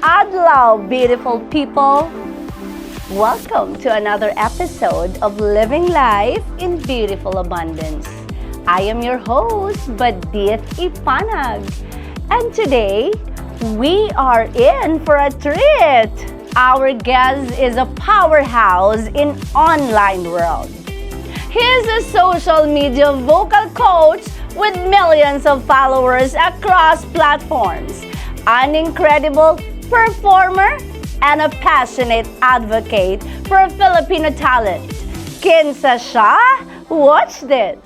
adlaw, beautiful people! Welcome to another episode of Living Life in Beautiful Abundance. I am your host, Badith Ipanag. And today, we are in for a treat. Our guest is a powerhouse in online world. He's a social media vocal coach with millions of followers across platforms, an incredible performer, and a passionate advocate for Filipino talent. Kinsa siya? Watch this!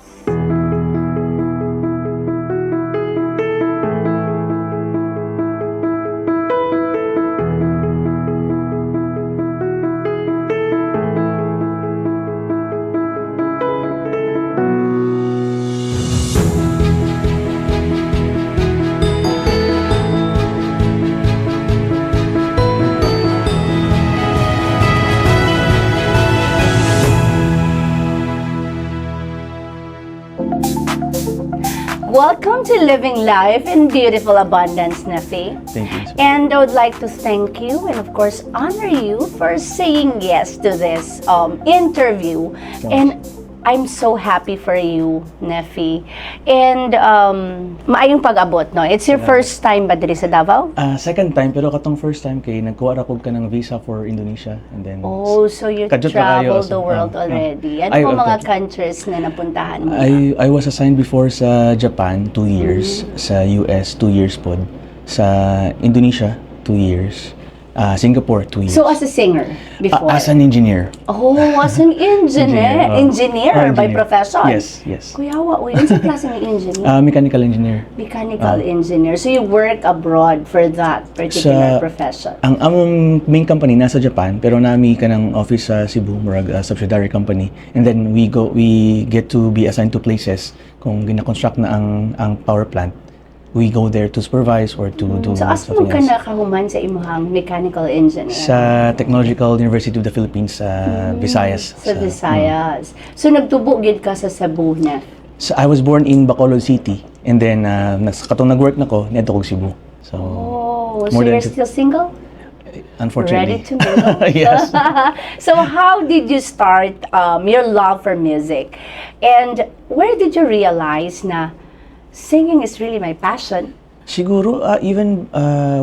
Welcome to Living Life in Beautiful Abundance, Nefi. Thank you. And I would like to thank you and of course honor you for saying yes to this interview. And I'm so happy for you, Nefi. And maayong pag-abot, no? It's your first time ba diri sa Davao? Second time, pero katong first time kay nagkuha ra kog ka ng visa for Indonesia and then Oh, so you Kadjot ra kayo, traveled the world already. Ano Ay, po mga okay. countries na napuntahan mo? I was assigned before sa Japan 2 years, sa US 2 years pod, sa Indonesia 2 years, Singapore 2 years. So as a singer before? As an engineer. Oh, as an engineer. Engineer by engineer. profession? Yes, yes. Kuya, what yun sa klase ng engineer? Mechanical engineer. Mechanical engineer. So you work abroad for that particular profession? Ang among main company nasa Japan, pero nami ka ng office sa Cebu, murag subsidiary company. And then we get to be assigned to places kung gina-construct na ang power plant. We go there to supervise or to do So asa mo something ka else. nakahuman sa imuhang mechanical engineer? Sa Technological University of the Philippines sa Visayas. Sa Visayas. So nagtubo gid ka sa Cebu na? So I was born in Bacolod City and then katong nag-work na ko, niadto kog Cebu. So Oh, so more you're than still single? unfortunately. Ready to mingle? Yes. So how did you start your love for music? And where did you realize na singing is really my passion? Siguro, even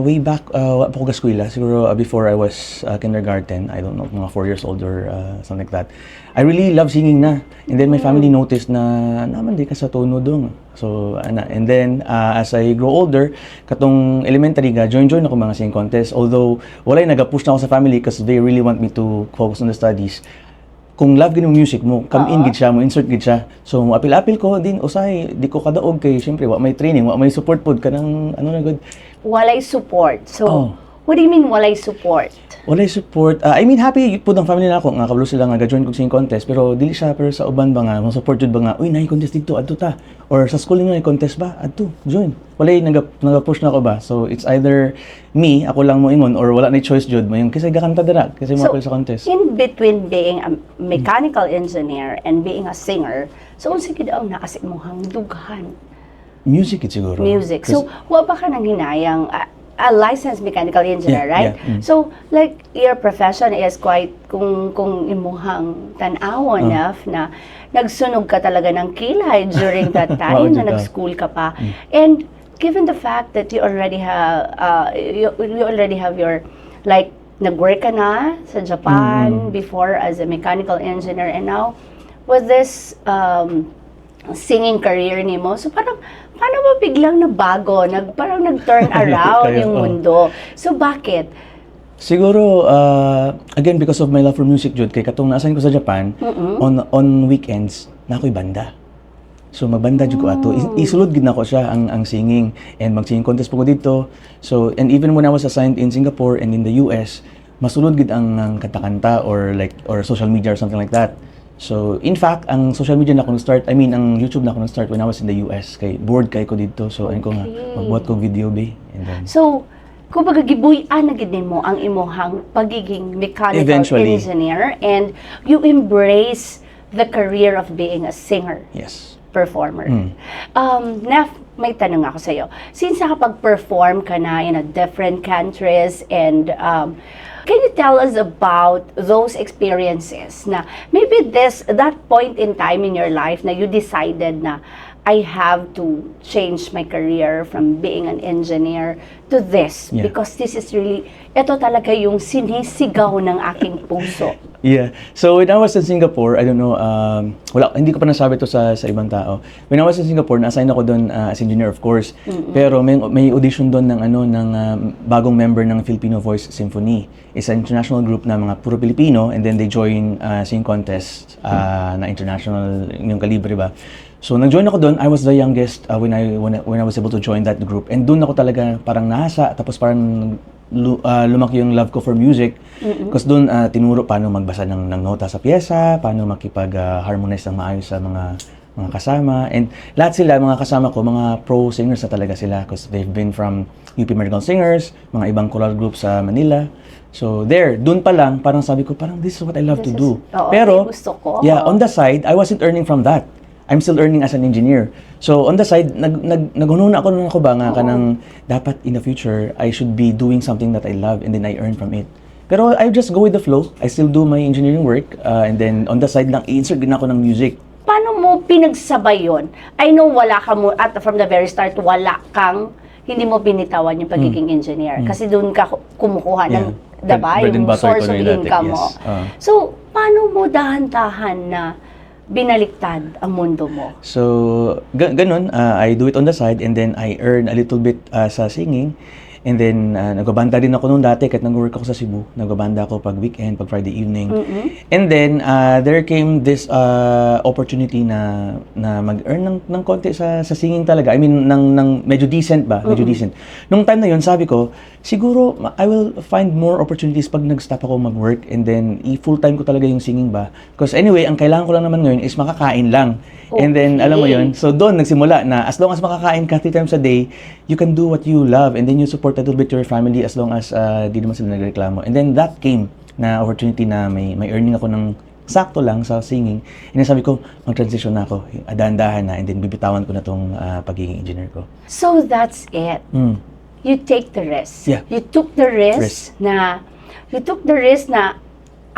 way back, wa pa ko gaskwela, siguro before I was kindergarten, I don't know, mga 4 years old or something like that. I really love singing na. And then my family noticed na, naman di ka sa tono dong. So, and then as I grow older, katong elementary ga, join ako mga singing contest. Although, walay nag-push na ako sa family because they really want me to focus on the studies. Kung love gid mo music mo, come in gid siya, mo insert gid siya. So mo apil-apil ko din usay, di ko kadaog kay syempre wa may training, wa may support pod kanang ano na good. Walay support. So, what do you mean walay support? Walay support. I mean happy pud ang family nako nga kabalo sila nga ga-join kog singing contest pero dili siya pero sa uban ba nga mo support jud ba nga uy nay contest dito adto ta or sa school nga contest ba adto join. Walay naga-push na ko ba. So it's either me ako lang mo ingon or wala na choice jud mo yung kasi gakanta dira kasi mo apil sa contest. In between being a mechanical engineer and being a singer, so unsa gid ang naa sa imong dughan? Music it siguro. Music. So, wa ba ka nang hinayang a licensed mechanical engineer, Yeah, right? yeah, So, like, your profession is quite, kung imuhang tanaw enough na nagsunog ka talaga ng kilay during that time na nag-school ka pa. And given the fact that you already have, you already have your, like, nag-work ka na sa Japan before as a mechanical engineer and now with this singing career ni mo. So parang, paano ba biglang nabago? Parang nag-turn around yung mundo. So bakit? Siguro, again, because of my love for music, Jud, kay katong naasahin ko sa Japan, on weekends, na ako'y banda. So, magbanda jud ko ato. Isulod gid nako siya ang singing and mag-singing contest po ko dito. So, and even when I was assigned in Singapore and in the US, masulod gid ang kanta-kanta or social media or something like that. So, in fact, ang social media na ako start, ang YouTube na ako start when I was in the US. Kay bored kay ko dito. So, ayun ko nga, magbuhat ko video ba. And then, so, kung baga gibuy-an na gid nimo ang imong pagiging mechanical Eventually. engineer and you embrace the career of being a singer. yes. Performer. Nef, may tanong ako sa'yo. Since nakapag-perform ka na in a different countries and can you tell us about those experiences na maybe that point in time in your life na you decided na I have to change my career from being an engineer to this because this is really, ito talaga yung sinisigaw ng aking puso. Yeah. So when I was in Singapore, I don't know, hindi ko pa nasabi to sa ibang tao. When I was in Singapore, na-assign ako doon as engineer, of course. Pero may audition doon ng bagong member ng Filipino Voice Symphony. It's an international group na mga puro Pilipino, and then they join sing contest na international yung kalibre ba. So nag-join ako doon. I was the youngest when I was able to join that group. And doon ako talaga parang nahasa, tapos parang lumaki yung love ko for music. Because doon tinuro paano magbasa ng nota sa pyesa, paano makipag-harmonize ng maayos sa mga kasama. And lahat sila, mga kasama ko, mga pro singers na talaga sila because they've been from UP Medical Singers, mga ibang choral group sa Manila. So doon pa lang, parang sabi ko, parang this is what I love to do. Pero, gusto ko. Yeah, on the side, I wasn't earning from that. I'm still earning as an engineer. So on the side, naghununa ako ba nga kanang dapat in the future, I should be doing something that I love and then I earn from it. Pero I just go with the flow. I still do my engineering work and then on the side lang, i-insert din ako ng music. Paano mo pinagsabay yun? I know from the very start, hindi mo binitawan yung pagiging engineer. Kasi doon ka kumukuha ng, diba, yung source of income mo. So, paano mo dahan-dahan na binaliktad ang mundo mo? So, ganun, I do it on the side and then I earn a little bit sa singing. And then, nagbabanda din ako noon dati kahit nag-work ako sa Cebu. Nagbabanda ako pag weekend, pag Friday evening. And then, there came this opportunity na mag-earn ng konti sa singing talaga. I mean, ng medyo decent ba? Medyo decent. Nung time na yun, sabi ko, siguro, I will find more opportunities pag nag-stop ako mag-work and then, full-time ko talaga yung singing ba? Because anyway, ang kailangan ko lang naman ngayon is makakain lang. Okay. And then, alam mo yun, so doon nagsimula na as long as makakain ka 3 times a day, you can do what you love and then you support a little bit your family as long as di naman sila nagreklamo. And then that came na opportunity na may earning ako ng sakto lang sa singing. And then sabi ko, mag-transition na ako, dahan-dahan na, and then bibitawan ko na tong pagiging engineer ko. So that's it. You take the risk. Yeah. You took the risk na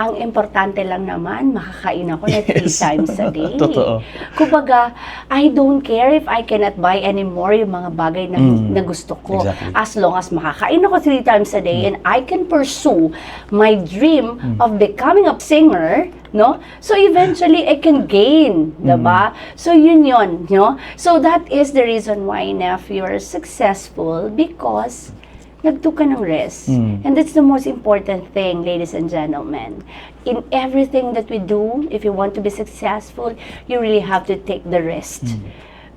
ang importante lang naman, makakain ako na 3 times a day. Totoo. Kumbaga, I don't care if I cannot buy anymore yung mga bagay na gusto ko. Exactly. As long as makakain ako 3 times a day and I can pursue my dream of becoming a singer, no? So eventually, I can gain, diba? So yun, no? So that is the reason why, Nef, you're successful because nagtook ka ng risk. And that's the most important thing, ladies and gentlemen. In everything that we do, if you want to be successful, you really have to take the risk.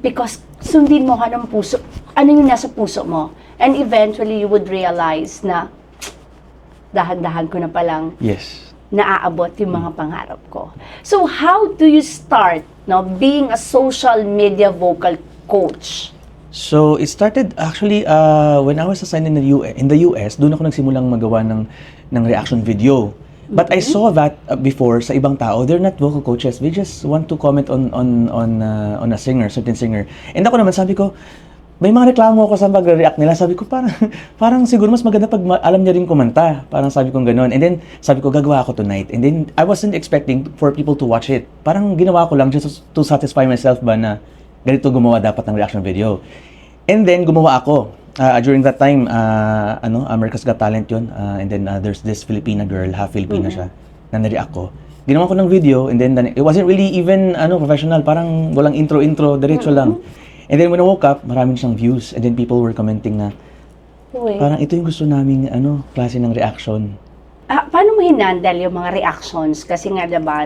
Because sundin mo ka ng puso, ano yung nasa puso mo. And eventually, you would realize na dahan-dahan ko na palang naaabot yung mga pangarap ko. So how do you start being a social media vocal coach? So, it started actually when I was assigned in the US, doon ako nagsimulang magawa ng reaction video. But I saw that before sa ibang tao, they're not vocal coaches. They just want to comment on a singer, certain singer. And ako naman sabi ko, may mga reklamo ako sa pagre-react nila. Sabi ko, parang siguro mas maganda pag alam niya rin kumanta. Parang sabi ko gano'n. And then, sabi ko, gagawa ako tonight. And then, I wasn't expecting for people to watch it. Parang ginawa ko lang just to satisfy myself ba na ganito gumawa dapat ng reaction video. And then, gumawa ako. During that time, America's Got Talent yun. And then, there's this Filipina girl, half Filipina siya, na nare-react ko. Ginawa ko ng video, and then, it wasn't really even professional. Parang walang intro, diretso lang. And then, when I woke up, maraming siyang views. And then, people were commenting na, parang ito yung gusto naming, klase ng reaction. Paano mo hinandle yung mga reactions? Kasi nga, diba,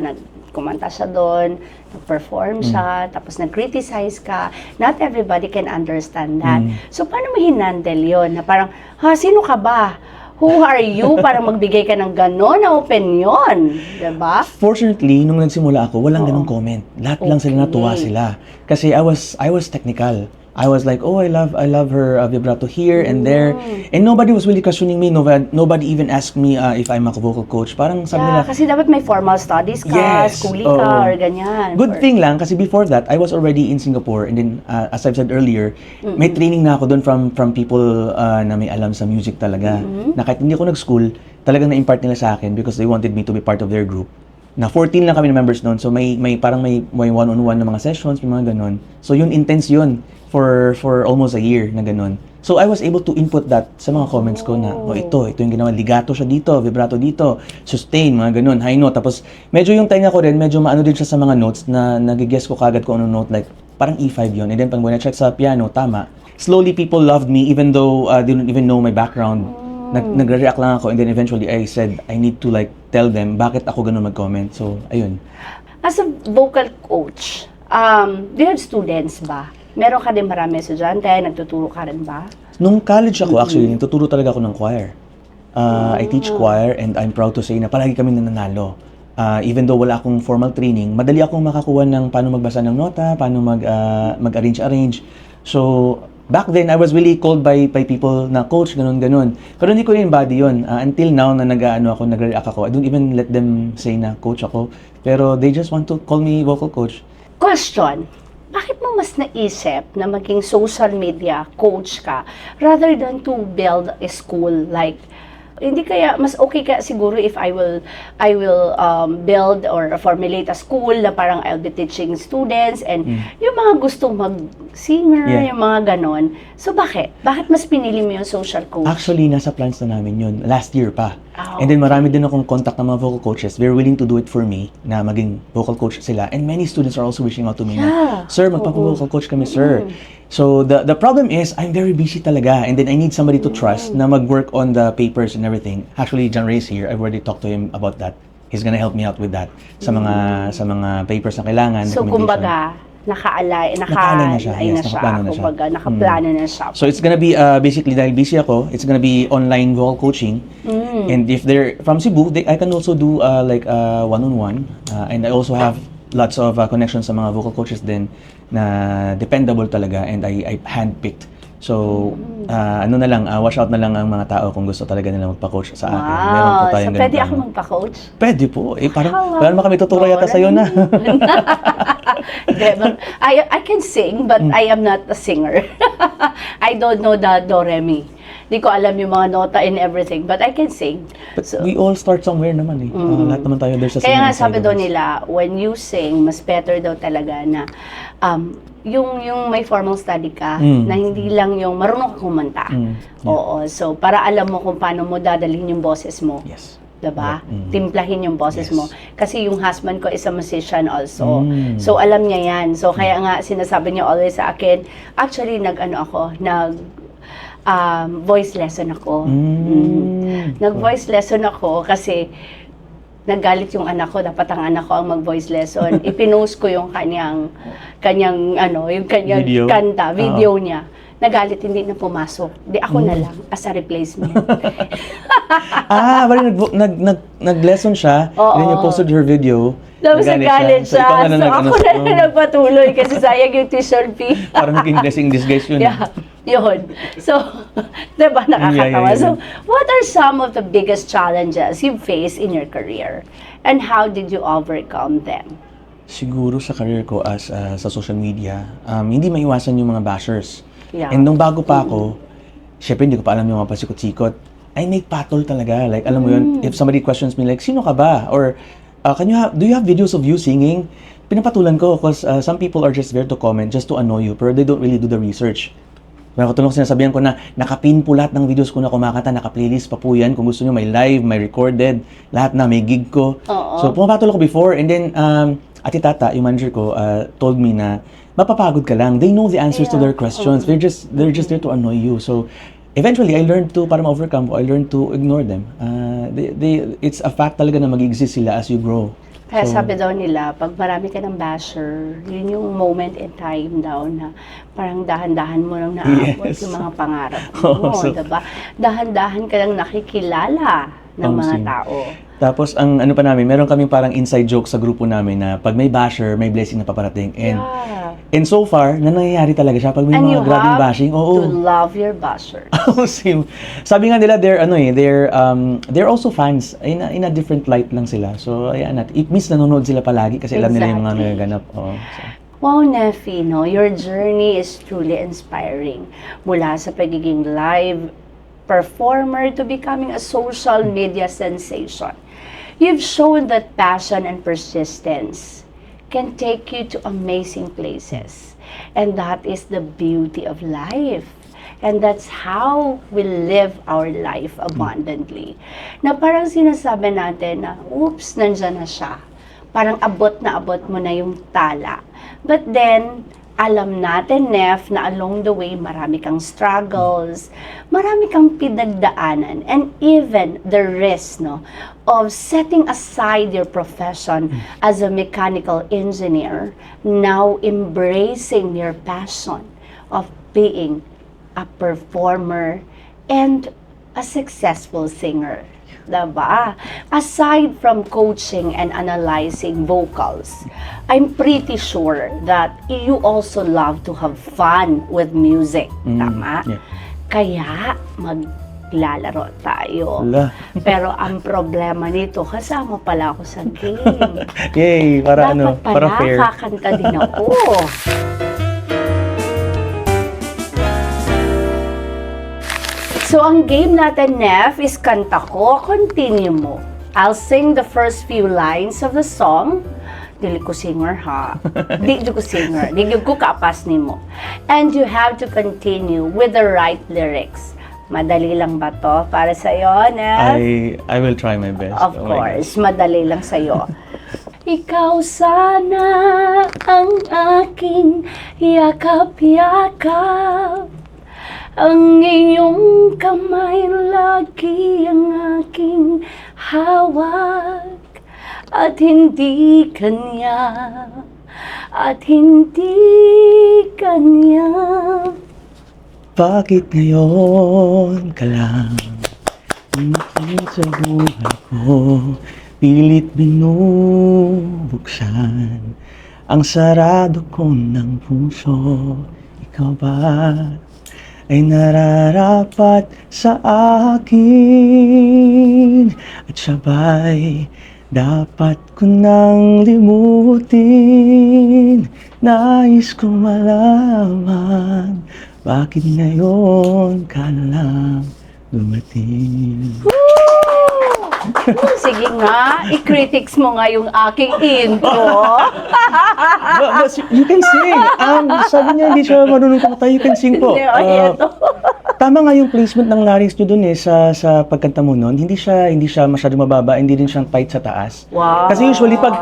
kumanta siya doon, nag-perform siya, tapos nag-criticize ka. Not everybody can understand that. So, paano mo hinandle yun? Na parang, sino ka ba? Who are you para magbigay ka ng gano'n na opinion? Diba? Fortunately, nung nagsimula ako, walang ganong comment. Lahat lang sila natuwa sila. Kasi I was technical. I was like, oh, I love her vibrato here and there. And nobody was really questioning me. Nobody even asked me if I'm a vocal coach. Parang sabi Yeah, nila, kasi dapat may formal studies ka, Yes, schooling oo. ka, or ganyan. good thing lang kasi before that, I was already in Singapore, and then as I've said earlier, may training na ako doon from people na may alam sa music talaga. Na kahit hindi ako nag-school, talagang na-impart nila sa akin because they wanted me to be part of their group. Na 14 lang kami na members noon, so may parang may one-on-one na mga sessions, may mga ganon. So yun, intense yun for almost a year na ganon. So I was able to input that sa mga comments ko na, ito yung ginawa, ligato siya dito, vibrato dito, sustain, mga ganon, high note. Tapos medyo yung tenga ko rin, medyo maano din siya sa mga notes na nag-guess ko kagad kung anong note, like parang E5 yun. And then pag when I check sa piano, tama. Slowly people loved me even though they didn't even know my background. Nagre-react lang ako, and then eventually I said I need to like tell them bakit ako ganun mag-comment. So ayun. As a vocal coach, do you have students ba? Meron ka din marami estudyante, nagtuturo ka rin ba? Nung college ako, actually, nagtuturo talaga ako ng choir. I teach choir, and I'm proud to say na palagi kami nananalo. Even though wala akong formal training, madali akong makakuha ng paano magbasa ng nota, paano mag-arrange. So, back then, I was really called by people na coach, ganun. Pero hindi ko in-body yun. Until now, na nag-react ako, I don't even let them say na coach ako. Pero they just want to call me vocal coach. Question, bakit mo mas naisip na maging social media coach ka rather than to build a school? Like, hindi kaya mas okay ka siguro if I will build or formulate a school na parang I'll be teaching students and yung mga gustong mag-singer, yung mga ganon. So bakit mas pinili mo yung social coach? Actually, nasa plans na namin yun. Last year pa. Oh, And then marami din akong contact ng mga vocal coaches. They're willing to do it for me, na maging vocal coach sila. And many students are also reaching out to me na, Sir, magpapa-vocal coach kami, sir. So the problem is, I'm very busy talaga. And then I need somebody to trust na mag-work on the papers and everything. Actually, John Ray's here. I've already talked to him about that. He's gonna help me out with that. Sa mga papers na kailangan. So kumbaga, nakaalay na siya. Nakaplano na siya. Kumbaga, nakaplano na siya. So it's gonna be basically dahil busy ako, it's gonna be online vocal coaching. And if they're from Cebu, I can also do like one-on-one. And I also have lots of connections sa mga vocal coaches din na dependable talaga, and I handpicked. So ano na lang, watch out na lang ang mga tao kung gusto talaga nila magpa-coach sa akin. Meron po tayong so pwede ganun ako plano. magpa-coach? Pwede po. Parang wala naman kami tuturo yata sa'yo na. I can sing, but I am not a singer. I don't know the do, re, mi. Di ko alam yung mga nota and everything, but I can sing. But we all start somewhere naman eh. Lahat naman tayo, there's a Kaya nga singer sabi inside daw of us. nila, when you sing, mas better daw talaga na yung may formal study ka, na hindi lang yung marunong ka kumanta. Oo, so para alam mo kung paano mo dadalhin yung boses mo. Yes. Diba? Yeah. Timplahin yung boses Yes. mo. Kasi yung husband ko is a musician also. So, alam niya yan. So, kaya nga, sinasabi niya always sa akin, actually, voice lesson ako. Nag-voice lesson ako kasi naggalit yung anak ko, dapat ang anak ko ang mag-voice lesson. Ipinost ko yung kanyang Video? kanta, video niya. Nagalit, hindi na pumasok. Di ako na lang, as a replacement. Bali nag-lesson siya, and then you posted her video. Tapos nagalit siya. ikaw na lang So, ako na lang nagpatuloy kasi sayang yung tuition fee. Parang naging blessing in disguise yun. Yeah, yun. So, diba, nakakatawa. Yeah. So, what are some of the biggest challenges you face in your career? And how did you overcome them? Siguro sa career ko as sa social media, hindi maiwasan yung mga bashers. Yeah. And nung bago pa ako, syempre hindi ko pa alam yung mga pasikot-sikot. I make patol talaga. Like, alam mo yun, if somebody questions me, like, sino ka ba? Or, do you have videos of you singing? Pinapatulan ko because some people are just there to comment, just to annoy you, pero they don't really do the research. Pero katulong sinasabihan ko na, nakapin po lahat ng videos ko na kumakanta, naka-playlist pa po yan. Kung gusto nyo, may live, may recorded, lahat na, may gig ko. So, pumapatol ako before, and then, Ate Tata, yung manager ko, told me na, mapapagod ka lang. They know the answers to their questions. They're just there to annoy you. So, eventually, I learned to, para ma-overcome ko, I learned to ignore them. It's a fact talaga na mag-exist sila as you grow. Kaya sabi daw nila, pag marami ka ng basher, yun yung moment in time daw na parang dahan-dahan mo lang naabot yung mga pangarap mo, diba? Dahan-dahan ka lang nakikilala ng mga tao. Tapos, ang ano pa namin, meron kaming parang inside joke sa grupo namin na pag may basher, may blessing na paparating. And And so far, nangyayari talaga siya pag may And you mga grabing have bashing. to Oo. love your bashers. Same. Sabi nga nila, they're also fans. In a different light lang sila. So, ayan natin. It means nanonood sila palagi kasi alam nila yung mga Exactly. nagaganap. Oo. So. Wow, Nefi, no? Your journey is truly inspiring. Mula sa pagiging live performer to becoming a social media sensation. You've shown that passion and persistence can take you to amazing places. And that is the beauty of life. And that's how we live our life abundantly. Na parang sinasabi natin na, oops, nandyan na siya. Parang abot mo na yung tala. But then, alam natin, Nef, na along the way, marami kang struggles, marami kang pinagdaanan, and even the risk, no, of setting aside your profession as a mechanical engineer, now embracing your passion of being a performer and a successful singer. Diba? Aside from coaching and analyzing vocals, I'm pretty sure that you also love to have fun with music. Tama? Yeah. Kaya, maglalaro tayo. Wala. Pero ang problema nito, kasama pala ako sa game. Yay! Para Dapat pala, para fair. kakanta din ako. So, ang game natin, Nef, is kanta ko, continue mo. I'll sing the first few lines of the song. Dili ko singer, ha? Di ko singer. Di ko kapas ni mo. And you have to continue with the right lyrics. Madali lang ba to para sa'yo, Nef? I will try my best. Of Oh my course, madali lang sa'yo. Ikaw sana ang aking yakap-yakap. Ang iyong kamay lagi ang aking hawak. At hindi kanya, at hindi kanya. Bakit ngayon ka lang umaking sa buhay ko? Pilit binubuksan ang sarado ko ng puso. Ikaw ba ay nararapat sa akin? At sabay dapat ko nang limutin. Nais ko malaman bakit ngayon ka lang dumating. Sige nga, i-critics mo nga yung aking intro. But you can sing. Sabi niya hindi siya marunong kumanta. You can sing po. Tama nga yung placement ng larynx nyo dun sa pagkanta mo nun. Hindi siya masyadong mababa, hindi din siyang tight sa taas. Wow. Kasi usually pag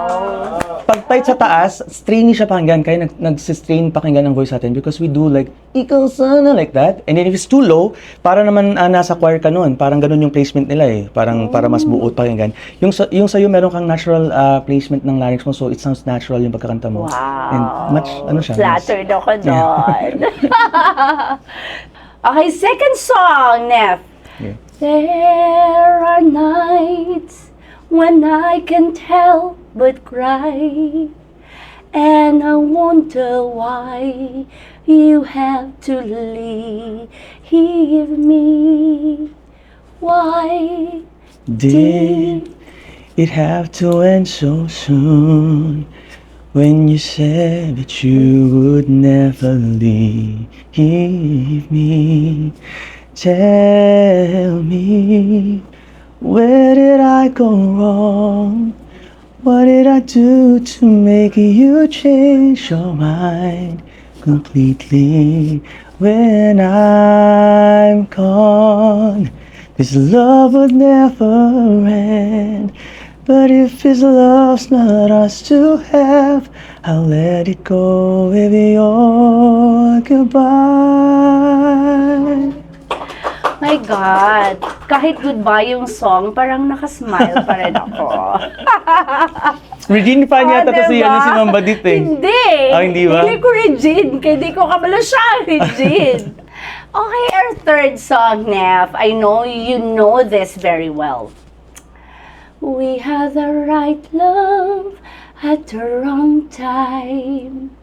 tight sa taas, strainy siya pakinggan. Kaya nag-strain pakinggan ang voice natin because we do like, ikaw sana, like that. And then if it's too low, para naman nasa choir ka nun. Parang ganun yung placement nila eh. Parang para mas buot pakinggan. Yung sa'yo, meron kang natural placement ng larynx mo, so it sounds natural yung pagkakanta mo. Wow. And much, Flattered ako doon. Okay, second song, Nef. Yeah. There are nights when I can't help but cry, and I wonder why you have to leave me. Why Did it have to end so soon? When you said that you would never leave me, tell me, where did I go wrong? What did I do to make you change your mind completely when I'm gone? This love would never end. But if his love's not ours to have, I'll let it go with your goodbye. My God, kahit goodbye yung song, parang nakasmile pa rin ako. Regine pa niya diba? si Ma'am Badit eh. Hindi. Hindi ba? Hindi ko Regine, kaya di ko kabalo siya, Regine. Okay, our third song, Nef. I know you know this very well. We had the right love at the wrong time.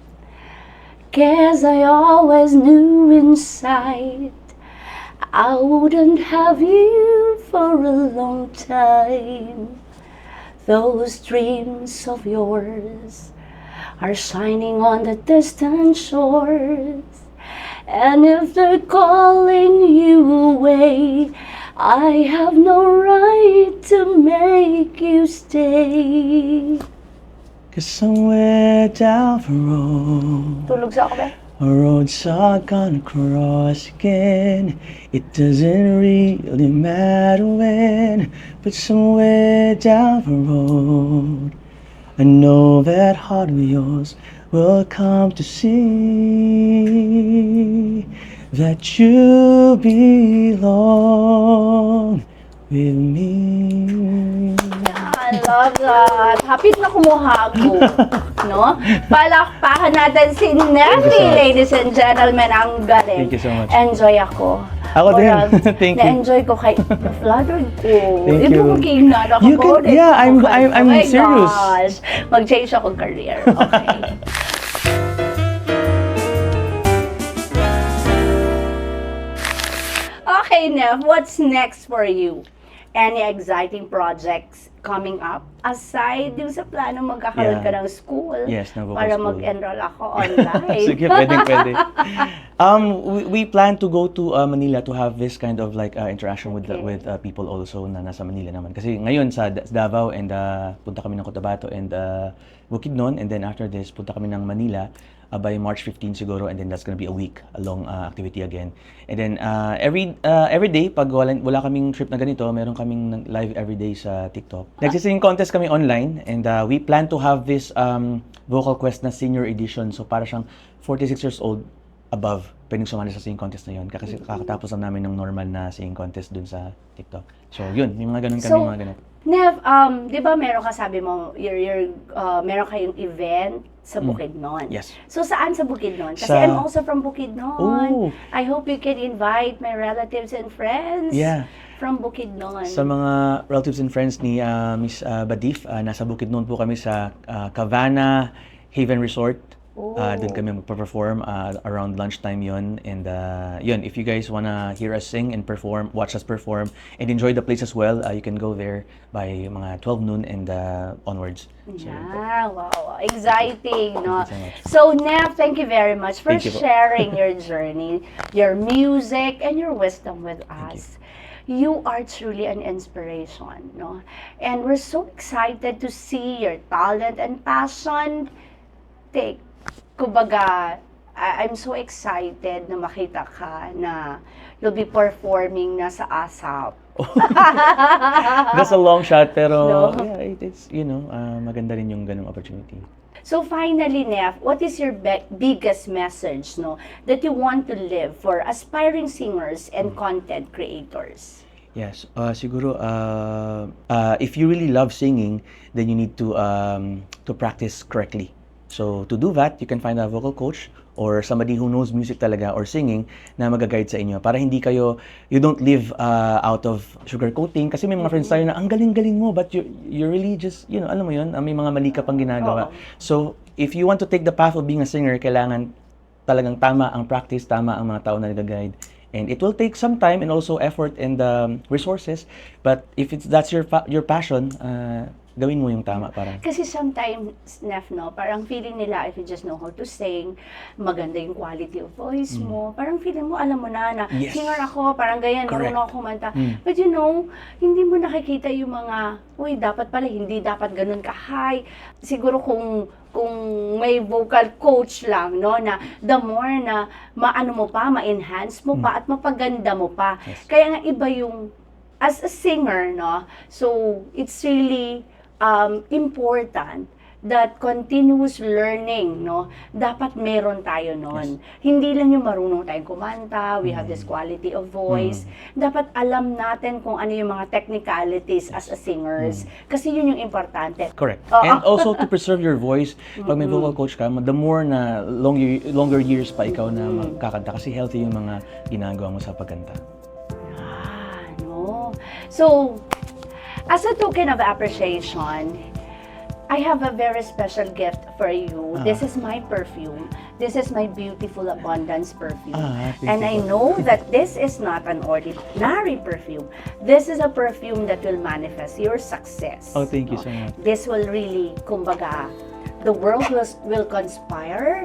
'Cause I always knew inside I wouldn't have you for a long time. Those dreams of yours are shining on the distant shores. And if they're calling you away, I have no right to make you stay. 'Cause somewhere down the road, Tulog sa ako ba? a road's not gonna cross again. It doesn't really matter when, but somewhere down the road, I know that heart of yours will come to see that you belong with me. I love that. Hapit na kumuhago. No? Palakpakan natin si Neffy, Thank you so much. ladies and gentlemen. Ang galing. Thank you so much. Enjoy ako. Ako din. Parang Thank you. Na-enjoy ko kay flattered ko. Thank Ito you. mo kingnan ako. You can- yeah, I'm serious. Gosh. Mag-change akong career. Okay. Okay, Neff, what's next for you? Any exciting projects coming up aside yung sa plano magkakaroon Yeah. ka ng school? Yes, ng vocal para school. mag-enroll ako online. Sige, pwede. We plan to go to Manila to have this kind of like interaction with Okay. people also na nasa Manila naman. Kasi ngayon sa Davao and punta kami ng Cotabato and Bukidnon, and then after this punta kami ng Manila by March 15 siguro, and then that's gonna be a week long activity again. And then every day pag wala kaming trip na ganito, meron kaming live every day sa TikTok. Nagsisinging contest kami online, and we plan to have this Vocal Quest na senior edition. So para siyang 46 years old above, pwedeng sumali sa singing contest na yun. Kasi kakatapos lang namin ng normal na singing contest dun sa TikTok. So yun, may mga ganun kami, So, mga ganun. Nev, di ba meron ka, sabi mo, meron kayong event sa Bukidnon? Yes. So, saan sa Bukidnon? Kasi Sa- I'm also from Bukidnon. Oh. I hope you can invite my relatives and friends Yeah. from Bukidnon. Sa mga relatives and friends ni Miss Badif, nasa Bukidnon po kami sa Cavana Haven Resort. Oh. Doon kami magpa-perform around lunchtime yon. And yun, if you guys wanna hear us sing and perform, watch us perform, and enjoy the place as well, you can go there by mga 12 noon and onwards. So, Yeah, wow. Exciting, no? Thank you so much. So, Nev, thank you very much for Thank you po. sharing your journey, your music, and your wisdom with us. You are truly an inspiration, no? And we're so excited to see your talent and passion take. Kumbaga, I'm so excited na makita ka na you'll be performing na sa ASAP. That's a long shot, pero No. yeah, it's, maganda rin yung ganung opportunity. So finally, Neff, what is your biggest message, no, that you want to live for aspiring singers and content creators? Yes, siguro if you really love singing, then you need to practice correctly. So to do that, you can find a vocal coach or somebody who knows music talaga or singing na mag-guide sa inyo para hindi kayo, you don't live out of sugarcoating. Kasi may mga friends tayo na ang galing-galing mo, but you really just, alam mo yun, may mga mali ka pang ginagawa. Oo. So if you want to take the path of being a singer, kailangan talagang tama ang practice, tama ang mga tao na nag-guide. And it will take some time and also effort and resources. But if that's your passion, gawin mo yung tama parang. Kasi sometimes, Neff, no, parang feeling nila if you just know how to sing, maganda yung quality of voice mo, parang feeling mo, alam mo na Yes. singer ako, parang ganyan, Correct. marunong ako kumanta. But hindi mo nakikita yung mga, uy, dapat pala, hindi dapat ganun ka-high. Siguro kung may vocal coach lang, no, na the more na maano mo pa, ma-enhance mo pa, at mapaganda mo pa. Yes. Kaya nga iba yung, as a singer, no, so it's really important that continuous learning, no, dapat meron tayo nun. Hindi lang yung marunong tayong kumanta, we have this quality of voice. Dapat alam natin kung ano yung mga technicalities as a singers. Kasi yun yung importante. Correct. Oo. And also to preserve your voice, pag may vocal coach ka, the more na longer years pa ikaw na magkakanta kasi healthy yung mga ginagawa mo sa pagkanta. No. So, as a token of appreciation, I have a very special gift for you. This is my perfume. This is my Beautiful Abundance perfume. Thank And you I po. know that this is not an ordinary perfume. This is a perfume that will manifest your success. Oh, thank you so much. This will really, kumbaga, the world will conspire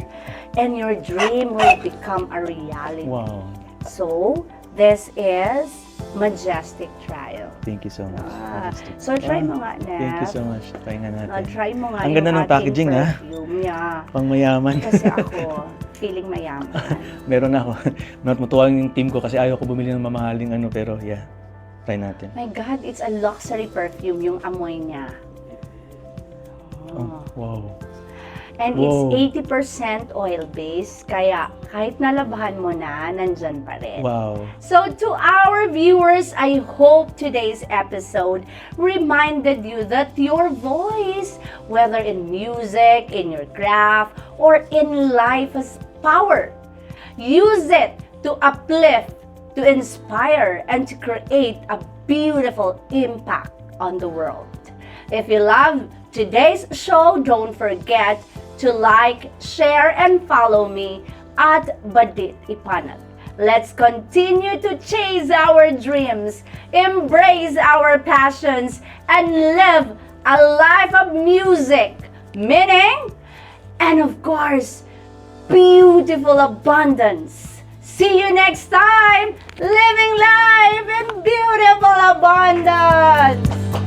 and your dream will become a reality. Wow. So, this is Majestic Trial. Thank you so much. Majestic. So, try mo nga, Nef. Thank you so much. Try nga natin. Try mo nga Ang yung ganda ng ating packaging, ha? perfume. Yeah. Pang mayaman. Kasi ako, feeling mayaman. Meron ako. Matutuwa yung team ko kasi ayaw ko bumili ng mamahaling ano, pero yeah. Try natin. My God, it's a luxury perfume, yung amoy niya. Oh, wow. And Wow. it's 80% oil-based, kaya kahit nalabahan mo na, nandyan pa rin. Wow. So to our viewers, I hope today's episode reminded you that your voice, whether in music, in your craft, or in life, has power. Use it to uplift, to inspire, and to create a beautiful impact on the world. If you love today's show, don't forget to like, share, and follow me at Badit Ipanag. Let's continue to chase our dreams, embrace our passions, and live a life of music, meaning, and of course, beautiful abundance. See you next time, living life in beautiful abundance.